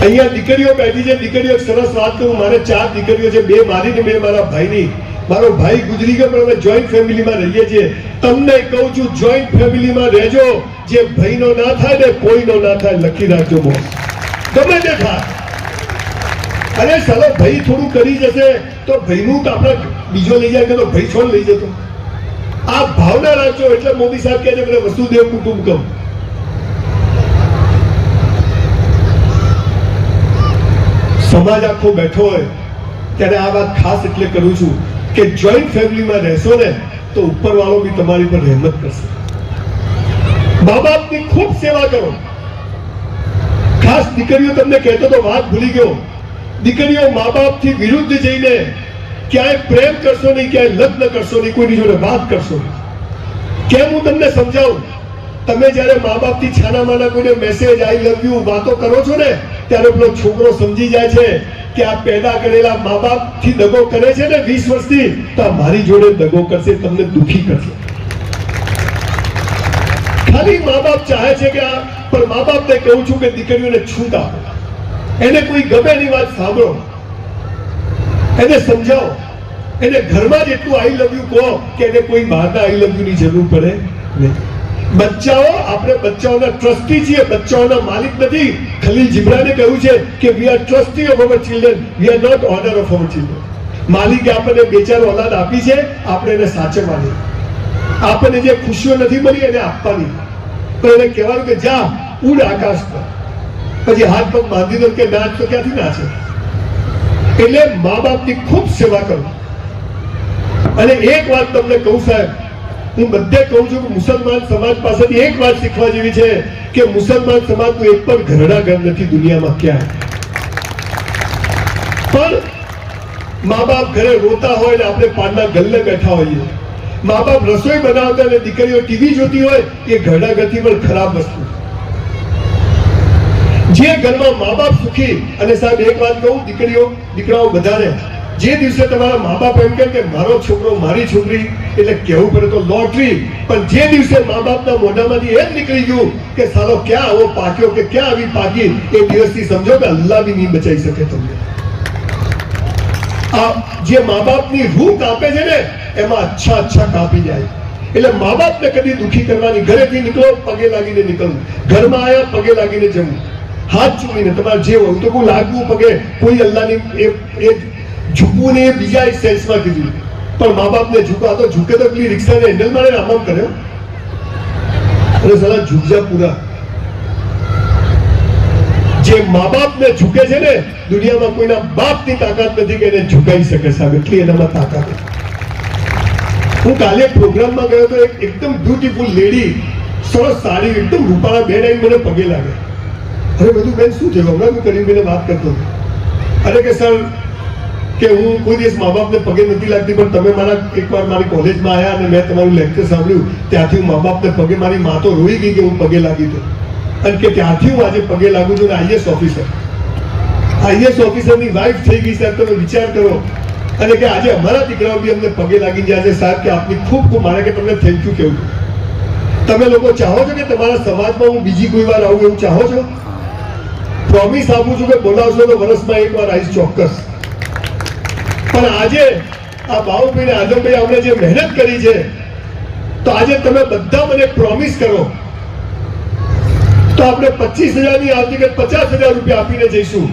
અહીંયા દીકરીઓ બેઠી છે, દીકરીઓ સરસ વાત કરું, મારે 4 દીકરીઓ છે, 2 મારી ને 2 મારા ભાઈની. મારો ભાઈ ગુજરી ગયો પણ અમે જોઈન્ટ ફેમિલીમાં રહીએ છીએ. તમને કહું છું જોઈન્ટ ફેમિલીમાં રહેજો, જે ભાઈનો ના થાય ને કોઈનો ના થાય, લખી રાખજો બોસ, ગમે તે થાય. અરે ચાલો ભાઈ થોડું કરી જશે તો ભાઈનું તો આપણે બીજો લઈ જાય કે તો ભાઈ છોડ લઈ જતો. આ ભાવના રાખજો. એટલે મોદી સાહેબ કહે છે કે વસુદેવ કુટુંબકમ. સમાજ આખો બેઠો હોય ત્યારે આ વાત ખાસ એટલે કરું છું કે જોઈન્ટ ફેમિલીમાં રહેશો ને તો ઉપરવાળો બી તમારી પર રહેમત કરશે. મા બાપની ખૂબ સેવા કરો. ખાસ દીકરીઓ તમને કહેતો તો વાત ભૂલી ગયો. દીકરીઓ મા બાપથી વિરુદ્ધ જઈને ક્યાંય પ્રેમ કરશો નહીં, ક્યાંય લગ્ન કરશો નહીં, કોઈની જોડે વાત કરશો નહીં. કેમ હું તમને સમજાવું. તમે જ્યારે મા બાપથી છાના માના કોઈને મેસેજ આઈ લવ યુ વાતો કરો છો ને ત્યારે પેલો છોકરો સમજી જાય છે કે આ પેદા કરેલા મા બાપથી દગો કરે છે ને 20 વર્ષથી, તો મારી જોડે દગો કરશે, તમને દુખી કરશે. ખાલી મા બાપ ચાહે છે કે આ, પણ મા બાપને કહું છું કે દીકરીઓને છૂટ આપો. એને કોઈ ગમે ની વાત સાંભળો, એને સમજાવો, એને ઘરમાં જ એટલું આઈ લવ યુ કહો કે એને કોઈ બહારના આઈ લવ યુ ની જરૂર પડે નહીં. બચ્ચાઓ, આપણે બચ્ચાઓના ટ્રસ્ટી છીએ, બચ્ચાઓના માલિક નથી. ખલીલ જીબ્રાને કહ્યું છે કે we are trustee of our children, we are not owner of our children. માલિકે આપણને 2-4 ઓલાદ આપી છે, આપણે એને સાચવવાની. આપણને જે ખુશીઓ નથી મળી એને આપવાની. પણ એને કહેવાનું કે જા ઉડ આકાશ પર. પછી હાથ પગ બાંધી દો કે નાચ તો ક્યાંથી નાચે. એટલે મા બાપની ખૂબ સેવા કરો. અને એક વાત તમને કહું સાહેબ, હું બધે કહું છું કે મુસલમાન સમાજ પાસેથી એક વાત શીખવા જેવી છે કે મુસલમાન સમાજનું એક પણ ઘરડા ઘર નથી દુનિયામાં ક્યાંય. પણ મા બાપ ઘરે રોતા હોય ને આપણે પાનના ગલ્લે બેઠા હોઈએ, મા બાપ રસોઈ બનાવતા અને દીકરીઓ ટીવી જોતી હોય, એ ઘરડા ઘરથી પણ ખરાબ વસ્તુ. જે ઘરમાં મા બાપ સુખી, અને સાહેબ એક વાત કહું, દીકરીઓ દીકરાઓ બધાને, જે દિવસે તમારા મા બાપ એમ કહે કે મારો છોકરો મારી છોકરી, એટલે કહેવું પડે તો લોટરી. પણ જે દિવસે મા બાપના મોઢામાંથી એમ નીકળી ગયું કે સાલો ક્યાં આવો પાક્યો કે ક્યાં આવી પાકી, એ દિવસથી સમજો કે અલ્લાહ બી નહીં બચાવી શકે તમને. આ જે મા બાપની રૂહ કાપે છે ને એમાં અચ્છા કાપી જાય. એટલે મા બાપને કદી દુખી કરવાની. ઘરેથી નીકળો પગે લાગીને નીકળવું, ઘરમાં આવ્યા પગે લાગીને જવું, હાથ ચૂમીને તમારે જે હોય તો કોઈ લાગવું પગે, કોઈ અલ્લાહની એ ઝૂકવું ને. એ બીજા એક સેન્સમાં કીધું. પણ મા બાપને ઝૂકા તો ઝૂકે તો પેલી રિક્ષાને હેન્ડલ મારે આમ કર્યો અને સાલા ઝૂકજા પૂરા. જે મા બાપને ઝૂકે છે ને દુનિયામાં કોઈના બાપની તાકાત નથી કે એને ઝુકાઈ શકે સાહેબ, એટલી એનામાં તાકાત. હું કાલે પ્રોગ્રામમાં ગયો તો એકદમ બ્યુટીફુલ લેડી, સરસ સાડી, એકદમ રૂપાળા બેન આવીને મને પગે લાગે. હવે બધું બેન શું થયું, હમણાં હું કરીને બેને વાત કરતો. અરે કે સર કે હું કોઈ દિવસ મા બાપને પગે નથી લાગતી, પણ તમે મારા એકવાર મારી કોલેજમાં આવ્યા અને મેં તમારું લેક્ચર સાંભળ્યું, ત્યાંથી હું મા બાપને પગે, મારી મા તો રોઈ ગઈ કે હું પગે લાગી તો. અને કે ત્યાંથી હું આજે પગે લાગુ છું. આઈએસ ઓફિસરની વાઇફ થઈ ગઈ સાહેબ, તમે વિચાર કરો. અને કે આજે અમારા દીકરાઓ બી અમને પગે લાગી ગયા છે સાહેબ, કે આપની ખૂબ ખૂબ મારે કે તમને થેન્ક યુ કેવું. તમે લોકો ચાહો છો કે તમારા સમાજમાં હું બીજી કોઈ વાર આવું, એવું ચાહો છો? પ્રોમિસ આપું છું કે બોલાવશો તો વર્ષમાં એકવાર આવીશ ચોક્કસ. પણ આજે આ બાબુભાઈ ને આદમભાઈ આપણે જે મહેનત કરી છે, તો આજે તમે બધા મને પ્રોમિસ કરો તો આપણે 25,000 ની આવતી કે 50,000 રૂપિયા આપીને જઈશું.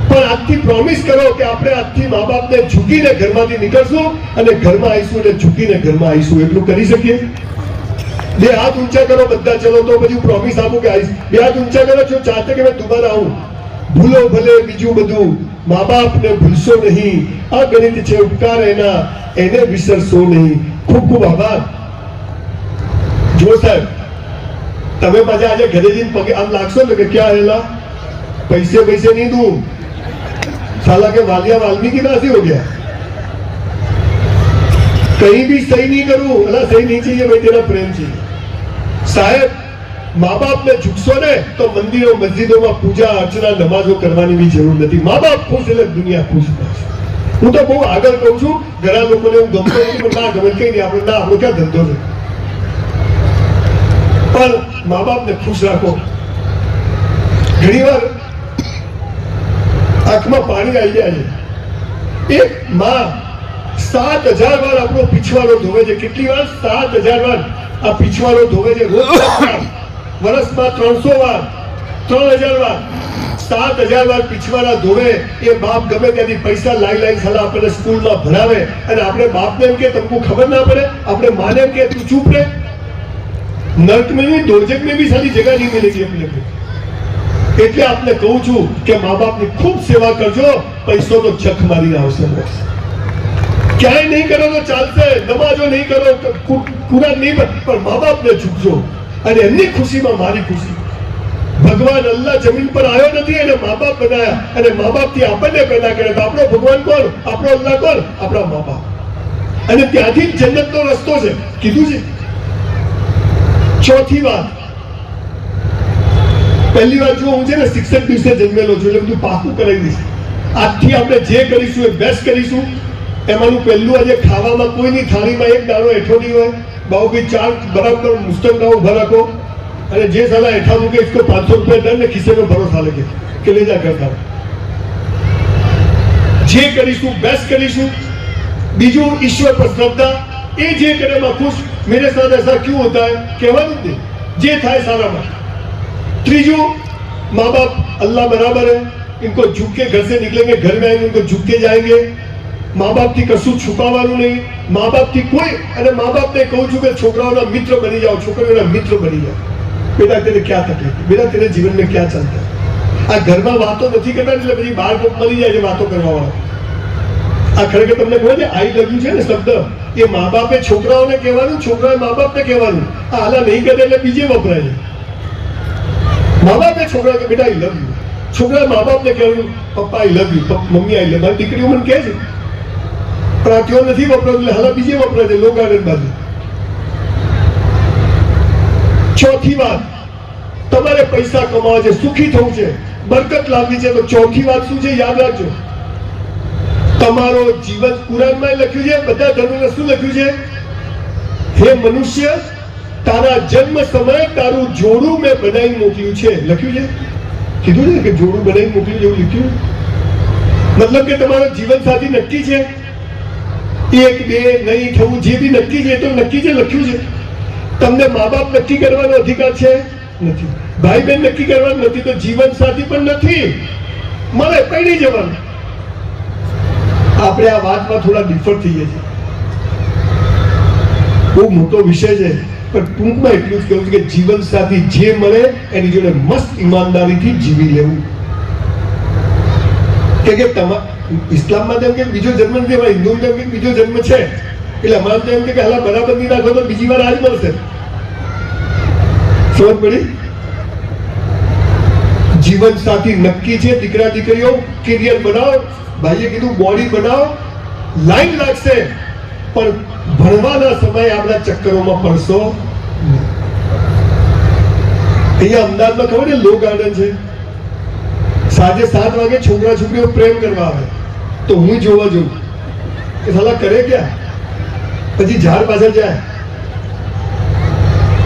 પણ આજથી પ્રોમિસ કરો કે આપણે આજથી મા બાપને ઝૂકીને ઘરમાંથી નીકળશું અને ઘરમાં આવીશું અને ઝૂકીને ઘરમાં આવીશું. એટલું કરી શકીએ? 2 હાથ ઊંચા કરો બધા. ચલો તો પછી પ્રોમિસ આપું કે આવીશ. 2 હાથ ઊંચા કરો છો ચાહતે કે મેં દુબારા આવું. ભૂલો ભલે બીજું બધું, મા બાપને ભૂલશો નહીં, અગણિત છે ઉપકાર એના, એને વિસરશો નહીં. ખૂબ ખૂબ આભાર. જો સાહેબ તમે પાછા આજે ઘરે જઈને પગે આમ લાગશો ને કે ક્યાં હેલા પૈસે નહીં દઉં, साला के वालिया वाल्मीकि नासी हो गया, कहीं भी सही नहीं करूं, अल्लाह सही नहीं चाहिए भाई, तेरा प्रेम चाहिए. साहेब माँ बाप ने झुकशो ने तो मंदिरों मस्जिदों में पूजा अर्चना नमाजों करवानी भी जरूर नहीं. माँ बाप खुश એટલે દુનિયા ખુશ થશે. હું તો બહુ આગળ કહું છું, ઘણા લોકોને હું ગમતો નથી, પણ ના ગમે કઈ નહીં, આપણે ના, આપણો ક્યાં ધંધો છે. પણ મા બાપને ખુશ રાખો. ઘણીવાર આંખમાં પાણી આવી જાય છે. એક માં 7000 વાર આપણો પીછવાડો ધોવે છે. કેટલી વાર? 7000 વાર આ પીછવાડો ધોવે છે રોજ. વર્ષમાં 300 વાર, 3000 વાર, 7000 વાર પીછવાડા ધોવે. એ બાપ ગમે ત્યાંથી પૈસા લાઈ સાલા આપણને સ્કૂલમાં ભણાવે અને આપણે બાપને એમ કે તમને ખબર ના પડે, આપણે માને એમ કે તું ચૂપ રહે. नर्क में भी दोजक में भी सारी जगह नहीं मिलेगी अपने को. એટલે આપને કહું છું કે મા બાપની ખૂબ સેવા કરજો. પૈસો તો ચખ મારીને આવશે. ક્યાંય નહીં કરો તો ચાલશે, નમાજો નહીં કરો, કુરાન નહીં, પણ મા બાપને ચૂકજો અને એમની ખુશીમાં મારી ખુશી. ભગવાન અલ્લાહ જમીન પર આવ્યો નથી અને મા બાપ બનાયા અને મા બાપથી આપણને પેદા કર્યા. તો આપણો ભગવાન કોણ? આપણો અલ્લાહ કોણ? આપણા મા બાપ. અને ત્યાંથી જ જન્નતનો રસ્તો છે કીધું છે. ચોથી વાત, પહેલી વાત જો હું છે ને 66 દિવસે જન્મેલો છું એટલે બધું પાકું કરાવી દઈશ. આજથી આપણે જે કરીશું એ બેસ્ટ કરીશું. એમાંનું પહેલું, આજે ખાવામાં કોઈની થાળીમાં એક દાણો એઠો નહીં હોય. બાઉભાઈ 4 બરાબર મુસ્તંગા ઉભા રાખો અને જે સાલા એઠા મૂકે इसको 500 रुपये दर ने खिस्से में भरोसा लगे કે ले जा करता. જે કરીશું બેસ્ટ કરીશું. બીજું, ઈશ્વર પર શ્રદ્ધા. એ જે કરે માં ખુશ. मेरे साथ ऐसा क्यों होता है કહેવાનું જ નહીં, જે થાય સારા માટે. ત્રીજું, माँ बाप अल्लाह बराबर है, इनको झुक के घर से निकलेंगे, घर में आएंगे इनको झुक के जाएंगे. माँ बाप થી કશું છુપાવવાનું નહીં. माँ बाप થી કોઈ, અને माँ बाप ને કહું છું કે છોકરાઓના મિત્ર બની જાઓ, છોકરીઓના મિત્ર બની જાઓ. बेटा तेरे क्या तकलीफ है, बेटा तेरे जीवन में क्या चलता है. આ ઘરમાં વાતો નથી કરતા એટલે પછી બહાર કોક મળી જાય છે વાતો કરવા વાળા. આ ખરેખર તમને ખબર છે આઈ લવ યુ છે ને શબ્દ, એ મા બાપે છોકરાઓને કહેવાનું, છોકરાએ મા બાપને કહેવાનું. આ હાલા નહીં કરે એટલે બીજે વપરાય છે. મા બાપે છોકરા કે બેટા આઈ લવ યુ, છોકરાએ મા બાપને કહેવાનું પપ્પા આઈ લવ યુ, મમ્મી આઈ લવ. મારી દીકરીઓ મને કહે છે પણ આ ત્યો નથી વપરાતું એટલે હાલા બીજે વપરાય છે લો ગાર્ડન બાજુ. ચોથી વાત, તમારે પૈસા કમાવા છે, સુખી થવું છે, બરકત લાવવી છે, તો ચોથી વાત શું છે યાદ રાખજો. તમારો જીવન કુરાનમાં લખ્યું છે, બધા ધર્મોમાં શું લખ્યું છે? હે મનુષ્ય, તારા જન્મ સમયે તારું જોડું મેં બનાવી મોકલ્યું છે. લખ્યું છે, કીધું છે કે જોડું બનાવી મોકલ્યું એવું લખ્યું. મતલબ કે તમારો જીવન સાથી નક્કી છે. 1 2 નહીં થવું, જે બી નક્કી છે તો નક્કી છે, લખ્યું છે. તમને મા બાપ નક્કી કરવાનો અધિકાર છે? નથી. ભાઈ બહેન નક્કી કરવાનું નથી, તો જીવન સાથી પણ નથી. મળે પૈણી જવાનું. આપણે આ વાતમાં થોડા ડિફર થઈએ છીએ. બહુ મોટો વિષય છે પણ ટૂંકમાં એટલું જ કહેવું છે કે જીવન સાથી જે મળે એની જોડે મસ્ત ઈમાનદારીથી જીવી લેવું. કે ઇસ્લામમાં તેમ કે બીજો જન્મ નથી, અમારા હિન્દુ તેમ કે બીજો જન્મ છે. એટલે અમારે તો એમ કે હાલા બરાબર નહીં રાખો તો બીજી વાર આજ મળશે. સમજ પડી? જીવન સાથી નક્કી છે. દીકરા દીકરીઓ કેરિયર બનાવો. ભાઈએ કીધું બોડી બનાવો, લાઈન લાગશે પણ ભણવાના સમયે આપણા ચક્કરોમાં પડશો. અહીંયા અમદાવાદમાં ખબર છે લો ગાર્ડન છે, સાંજે 7 વાગે છોકરા છોકરીઓ પ્રેમ કરવા આવે તો હું જોવા જઉં કે સાલા કરે ક્યાં, પછી ઝાડ પાછળ જાય.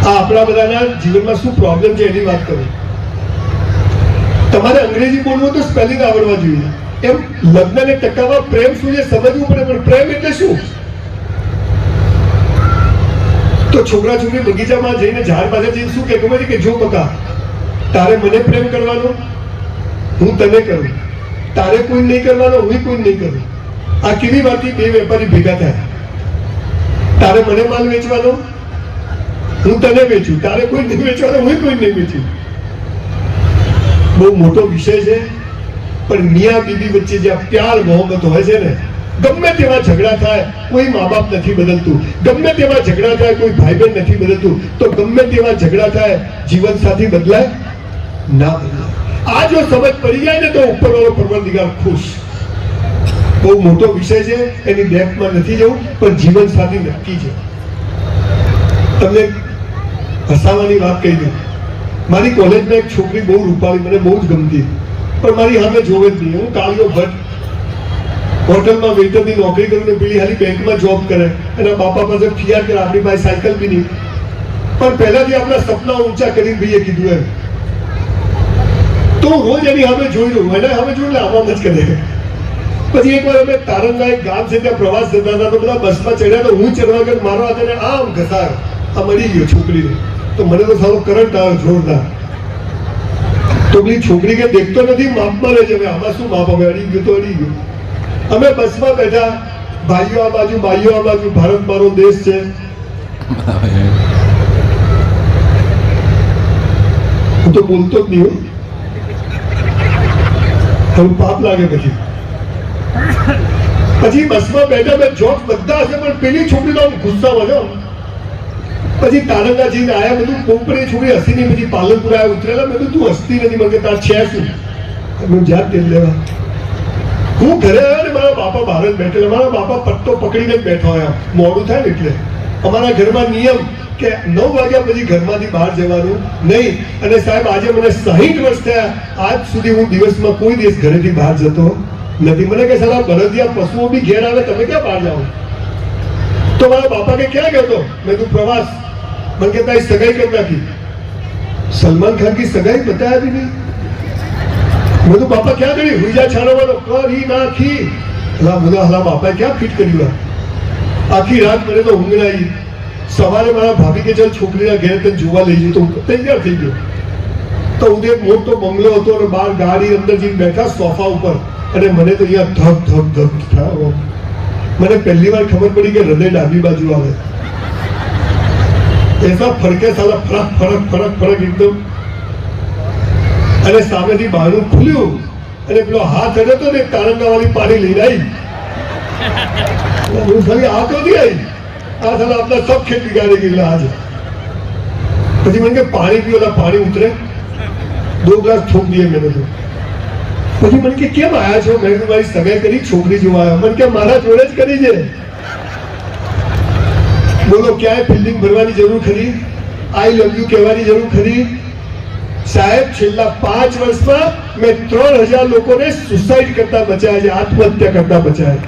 આ આપણા બધાના જીવનમાં શું પ્રોબ્લેમ છે એની વાત કરું. તમારે અંગ્રેજી બોલવું તો સ્પેલિંગ આવડવા જોઈએ. એમ લગ્નને ટકાવવા પ્રેમ શું છે સમજવું પડે. પણ પ્રેમ એટલે શું? તો છોકરા છોકરી બગીચામાં જઈને ઝાડ પાસે જઈને શું કે ખબર છે કે જો બકા, તારે મને પ્રેમ કરવાનો, હું તને કરું. તારે કોઈ નહીં કરવાનો, હું કોઈ નહીં કરું. આ કેવી વાતથી બે વેપારી ભેગા થાય. તારે મને માલ વેચવાનો, હું તને વેચું. તારે કોઈ નહીં વેચવાનો, હું કોઈ નહીં વેચું. બહુ મોટો વિષય છે. પણ મિયા બીબી વચ્ચે જ્યાં પ્યાર મોહબ્બત હોય છે ને, ગમે તેવા ઝઘડા થાય, કોઈ મા બાપ નથી બદલતું. ગમે તેવા ઝઘડા થાય, કોઈ ભાઈ બહેન નથી બદલતું. તો ગમે તેવા ઝઘડા થાય, જીવન સાથી બદલાય ના બદલાય. આ જો સમજ પડી જાય ને તો ઉપરવાળો પરવરદિગાર ખુશ. બહુ મોટો વિષય છે, એની ડેપ્થમાં નથી જવું, પણ જીવન સાથી નક્કી છે. તમને હસાવાની વાત કહી દઉં. મારી કોલેજમાં એક છોકરી બહુ રૂપાળી, મને બહુ જ ગમતી, પણ મારી સામે જોવે જ નહીં. હું કાળિયો ભટ્ટ હોટલમાં વેઇટરની નોકરી કરું ને પેલી હાલી બેંકમાં જોબ કરે, એના બાપા પાસે ફિયાર કરે, આપણી પાસે સાયકલ બી નહીં. પણ પહેલાથી આપણા સપના ઊંચા કરીને ભાઈએ કીધું એમ તો હું રોજ એની સામે જોઈ રહ્યું, એને સામે જોઈને આમ જ કરે. પછી એકવાર અમે તારંગા એક ગામ છે ત્યાં પ્રવાસ જતા હતા, તો બધા બસમાં ચડ્યા, તો હું ચડવા ગયો, મારો હાથે આમ ઘસાયો, આ મળી ગયો છોકરીને. તો મને તો સારો કરંટ આવ્યો જોરદાર. તો પેલી છોકરી કે દેખતો નથી, માપમાં રહે છે, હવે આમાં શું માપ, હવે અડી ગયું તો અડી ગયું. અમે બસમાં બેઠા, ભાઈઓ આ બાજુ, ભાઈઓ આ બાજુ, ભારત મારો દેશ છે. હું તો બોલતો જ નહીં, થોડું પાપ લાગે. પછી બસમાં બેઠા, મેં જોક બધા હશે, પણ પેલી છોકરી તો ગુસ્સામાં છે. પછી તારંગા જઈને આયા, બધું કોપરી છોકરી હસી નહીં. પછી પાલનપુર આયા, ઉતરેલા. મેં તું હસતી નથી, મને તાર છે શું? હું જાત તેલ લેવા. હું ઘરે આવ્યો ને, મારા બાપા બહાર જ બેઠેલા. મારા બાપા પટ્ટો પકડીને જ બેઠા હોય, મોડું થાય ને એટલે. અમારા ઘરમાં નિયમ કે 9 વાગ્યા પછી ઘરમાંથી બહાર જવાનું નહીં. અને સાહેબ આજે મને 60 વર્ષ થયા, આજ સુધી હું દિવસમાં કોઈ દિવસ ઘરેથી બહાર જતો નથી. મને કે સાલા બળદિયા પશુઓ બી ઘેર આવે, તમે ક્યાં બહાર જાઓ? તો મારા બાપા કે ક્યાં ગયો તો? મેં તું પ્રવાસ. મને કે તારી સગાઈ કરી નાખી. સલમાન ખાન की સગાઈ બતાયા भी नहीं. મેં તો બાપા ક્યાં કરી? હુઈજા છાણવાનો કરી નાખી. હલા બાપાએ ક્યાં ફિટ કર્યું? આખી રાત મને તો ઊંઘ ના આવી. સવારે મારા ભાભી કે ચાલ છોકરીના ઘેર તને જોવા લઈ જઈએ, તો તૈયાર થઈ ગયો. તો ઉદય મોટો બંગલો હતો અને બહાર ગાડી અંદર જઈને બેઠા સોફા ઉપર, અને મને તો અહીંયા ધક ધક ધક થાય. મને પહેલી વાર ખબર પડી કે હૃદય ડાબી બાજુ આવે. એસા ફરકે સાલા ફરક ફરક ફરક ફરક એકદમ. અને સામેથી બહારનું ખુલ્યું અને પેલો હાથ અડ્યો તો ને, તારંગા વાળી પાણી લઈને આવી. હું ખાલી આ કદી આવી, આ સાલા આપણા સબ ખેત બિગાડી ગયેલા આજે. પછી મને કે પાણી પીઓ, પાણી ઉતરે, 2 ગ્લાસ ઠોક દીએ મેં તો. પછી મને કે કેમ આયા છો? મેં તો મારી સગાઈ કરી, છોકરી જોવા આવ્યા. મને કે મારા જોડે જ કરી છે. બોલો ક્યાંય ફિલ્ડિંગ ભરવાની જરૂર ખરી? આઈ લવ યુ કહેવાની જરૂર ખરી? સાહેબ છેલ્લા 5 વર્ષમાં મેં 3000 લોકોને સુસાઇડ કરતા બચાયા છે, આત્મહત્યા કરતા બચાયા છે.